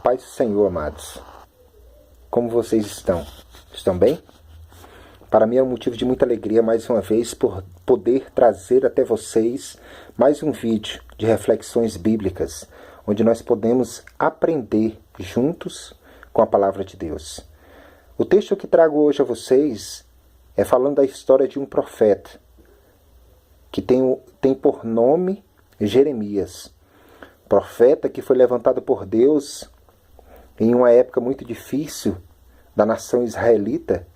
paz do Senhor, amados. Como vocês estão? Estão bem? Para mim é um motivo de muita alegria, mais uma vez, por poder trazer até vocês mais um vídeo de reflexões bíblicas, onde nós podemos aprender juntos com a palavra de Deus. O texto que trago hoje a vocês é falando da história de um profeta, que tem por nome Jeremias. Profeta que foi levantado por Deus em uma época muito difícil da nação israelita,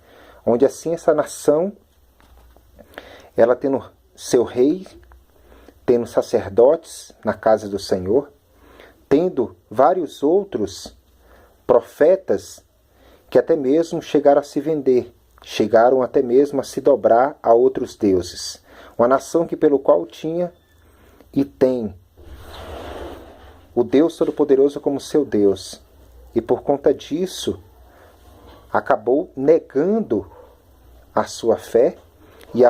onde assim essa nação, ela tendo seu rei, tendo sacerdotes na casa do Senhor, tendo vários outros profetas que até mesmo chegaram a se vender, chegaram até mesmo a se dobrar a outros deuses. Uma nação que pelo qual tinha e tem o Deus Todo-Poderoso como seu Deus. E por conta disso, acabou negando a sua fé e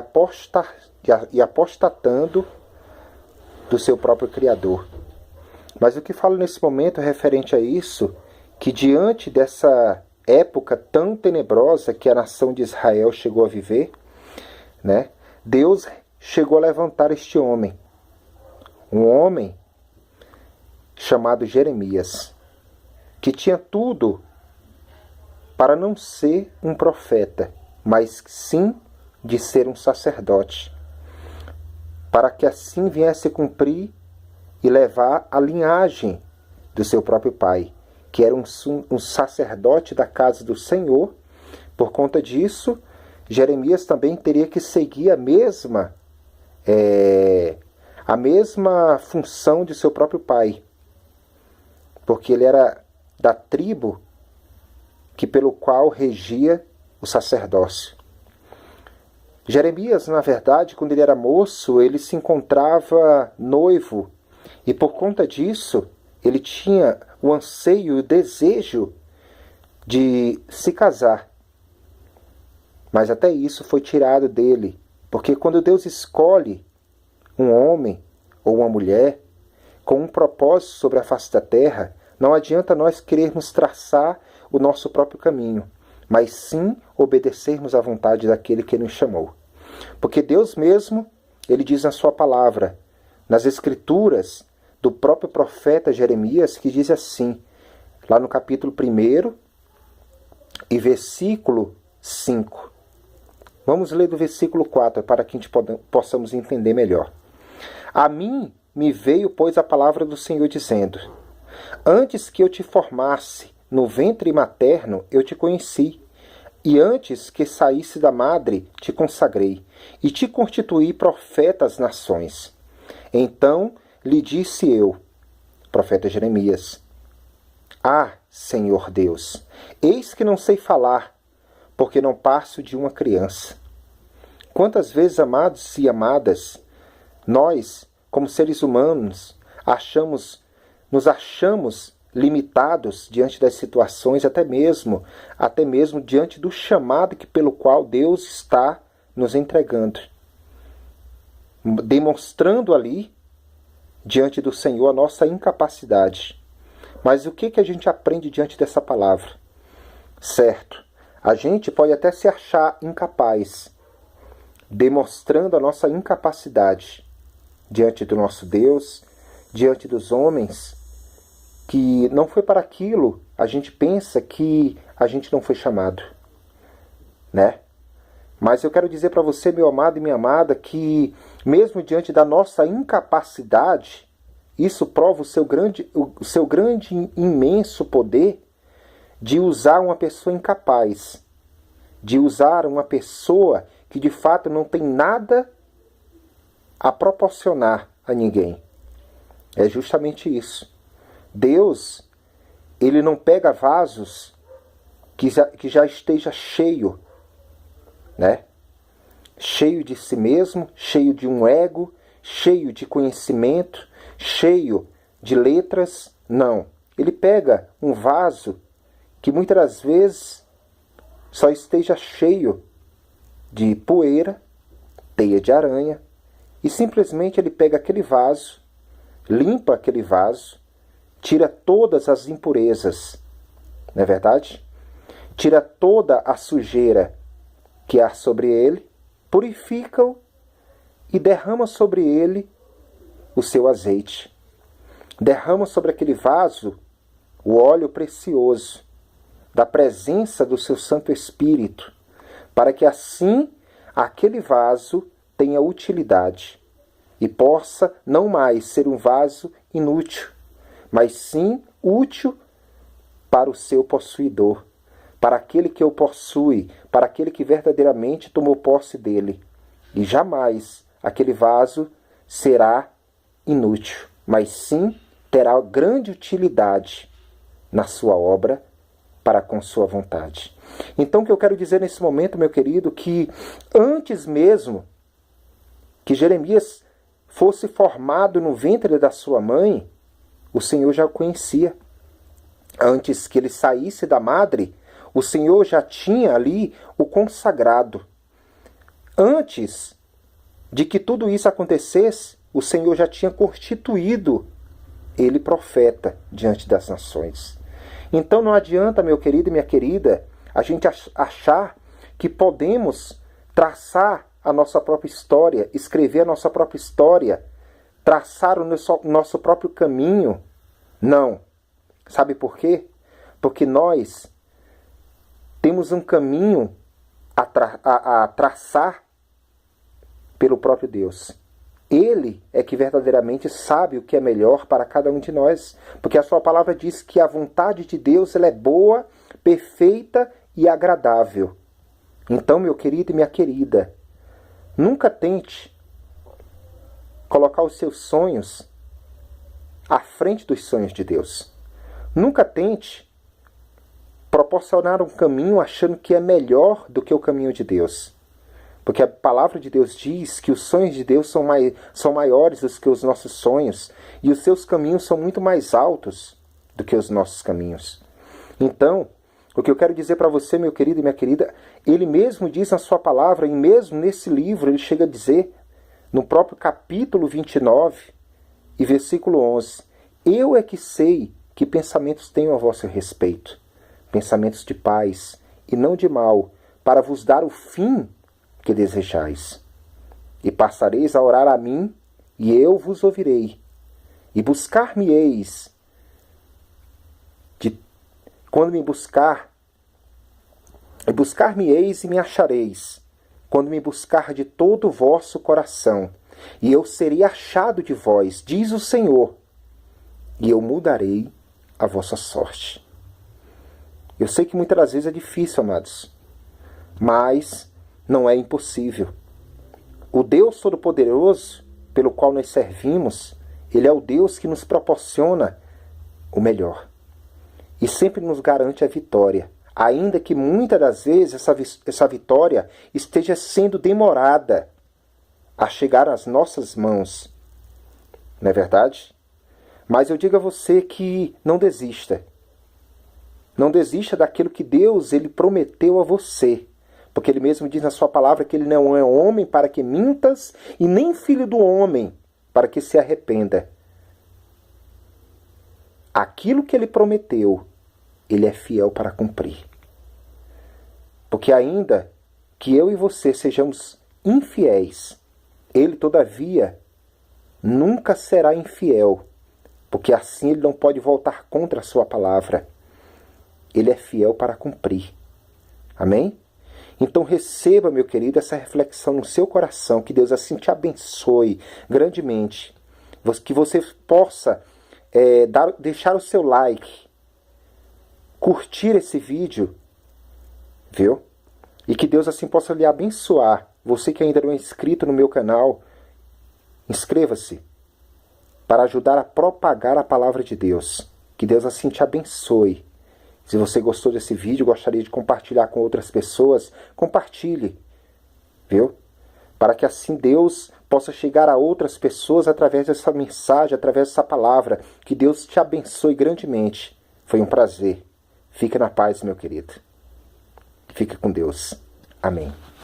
apostatando do seu próprio Criador. Mas o que falo nesse momento referente a isso, que diante dessa época tão tenebrosa que a nação de Israel chegou a viver, Deus chegou a levantar este homem, um homem chamado Jeremias, que tinha tudo para não ser um profeta, mas sim de ser um sacerdote, para que assim viesse cumprir e levar a linhagem do seu próprio pai, que era um sacerdote da casa do Senhor. Por conta disso, Jeremias também teria que seguir a mesma função de seu próprio pai, porque ele era da tribo pelo qual regia o sacerdócio. Jeremias, na verdade, quando ele era moço, ele se encontrava noivo, e por conta disso, ele tinha o anseio e o desejo de se casar. Mas até isso foi tirado dele, porque quando Deus escolhe um homem ou uma mulher com um propósito sobre a face da terra, não adianta nós querermos traçar o nosso próprio caminho, mas sim obedecermos à vontade daquele que nos chamou. Porque Deus mesmo, ele diz na sua palavra, nas escrituras do próprio profeta Jeremias, que diz assim, lá no capítulo 1 e versículo 5. Vamos ler do versículo 4 para que a gente possamos entender melhor. A mim me veio, pois, a palavra do Senhor dizendo: antes que eu te formasse no ventre materno, eu te conheci, e antes que saísse da madre, te consagrei, e te constituí profeta às nações. Então lhe disse eu, profeta Jeremias: ah, Senhor Deus, eis que não sei falar, porque não passo de uma criança. Quantas vezes, amados e amadas, nós, como seres humanos, nos achamos limitados diante das situações, até mesmo diante do chamado pelo qual Deus está nos entregando, demonstrando ali diante do Senhor a nossa incapacidade. Mas o que a gente aprende diante dessa palavra? Certo, a gente pode até se achar incapaz, demonstrando a nossa incapacidade diante do nosso Deus, diante dos homens, que não foi para aquilo, a gente pensa que a gente não foi chamado, Mas eu quero dizer para você, meu amado e minha amada, que mesmo diante da nossa incapacidade, isso prova o seu grande, imenso poder de usar uma pessoa incapaz, de usar uma pessoa que de fato não tem nada a proporcionar a ninguém. É justamente isso. Deus, ele não pega vasos que já esteja cheio, cheio de si mesmo, cheio de um ego, cheio de conhecimento, cheio de letras. Não. Ele pega um vaso que muitas das vezes só esteja cheio de poeira, teia de aranha, e simplesmente ele pega aquele vaso, limpa aquele vaso, tira todas as impurezas, não é verdade? Tira toda a sujeira que há sobre ele, purifica-o e derrama sobre ele o seu azeite. Derrama sobre aquele vaso o óleo precioso da presença do seu Santo Espírito, para que assim aquele vaso tenha utilidade e possa não mais ser um vaso inútil, mas sim útil para o seu possuidor, para aquele que o possui, para aquele que verdadeiramente tomou posse dele. E jamais aquele vaso será inútil, mas sim terá grande utilidade na sua obra para com sua vontade. Então o que eu quero dizer nesse momento, meu querido, que antes mesmo que Jeremias fosse formado no ventre da sua mãe, o Senhor já o conhecia. Antes que ele saísse da madre, o Senhor já tinha ali o consagrado. Antes de que tudo isso acontecesse, o Senhor já tinha constituído ele profeta diante das nações. Então não adianta, meu querido e minha querida, a gente achar que podemos traçar a nossa própria história, escrever a nossa própria história, traçar o nosso próprio caminho. Não. Sabe por quê? Porque nós temos um caminho a traçar pelo próprio Deus. Ele é que verdadeiramente sabe o que é melhor para cada um de nós. Porque a sua palavra diz que a vontade de Deus ela é boa, perfeita e agradável. Então, meu querido e minha querida, nunca tente colocar os seus sonhos à frente dos sonhos de Deus. Nunca tente proporcionar um caminho achando que é melhor do que o caminho de Deus. Porque a palavra de Deus diz que os sonhos de Deus são maiores do que os nossos sonhos. E os seus caminhos são muito mais altos do que os nossos caminhos. Então, o que eu quero dizer para você, meu querido e minha querida, ele mesmo diz na sua palavra, e mesmo nesse livro, ele chega a dizer, no próprio capítulo 29 e versículo 11, eu é que sei que pensamentos tenho a vosso respeito, pensamentos de paz e não de mal, para vos dar o fim que desejais. E passareis a orar a mim, e eu vos ouvirei. E buscar-me-eis, quando me buscar-me-eis e me achareis, quando me buscar de todo o vosso coração, e eu serei achado de vós, diz o Senhor, e eu mudarei a vossa sorte. Eu sei que muitas das vezes é difícil, amados, mas não é impossível. O Deus Todo-Poderoso, pelo qual nós servimos, Ele é o Deus que nos proporciona o melhor. E sempre nos garante a vitória. Ainda que muitas das vezes essa vitória esteja sendo demorada a chegar às nossas mãos. Não é verdade? Mas eu digo a você que não desista. Não desista daquilo que Deus ele prometeu a você. Porque ele mesmo diz na sua palavra que ele não é homem para que mintas e nem filho do homem para que se arrependa. Aquilo que ele prometeu, ele é fiel para cumprir. Porque ainda que eu e você sejamos infiéis, ele todavia nunca será infiel. Porque assim ele não pode voltar contra a sua palavra. Ele é fiel para cumprir. Amém? Então receba, meu querido, essa reflexão no seu coração, que Deus assim te abençoe grandemente, que você possa deixar o seu like, curtir esse vídeo, viu? E que Deus assim possa lhe abençoar. Você que ainda não é inscrito no meu canal, inscreva-se para ajudar a propagar a palavra de Deus. Que Deus assim te abençoe. Se você gostou desse vídeo, gostaria de compartilhar com outras pessoas, compartilhe, viu? Para que assim Deus possa chegar a outras pessoas através dessa mensagem, através dessa palavra. Que Deus te abençoe grandemente. Foi um prazer. Fique na paz, meu querido. Fique com Deus. Amém.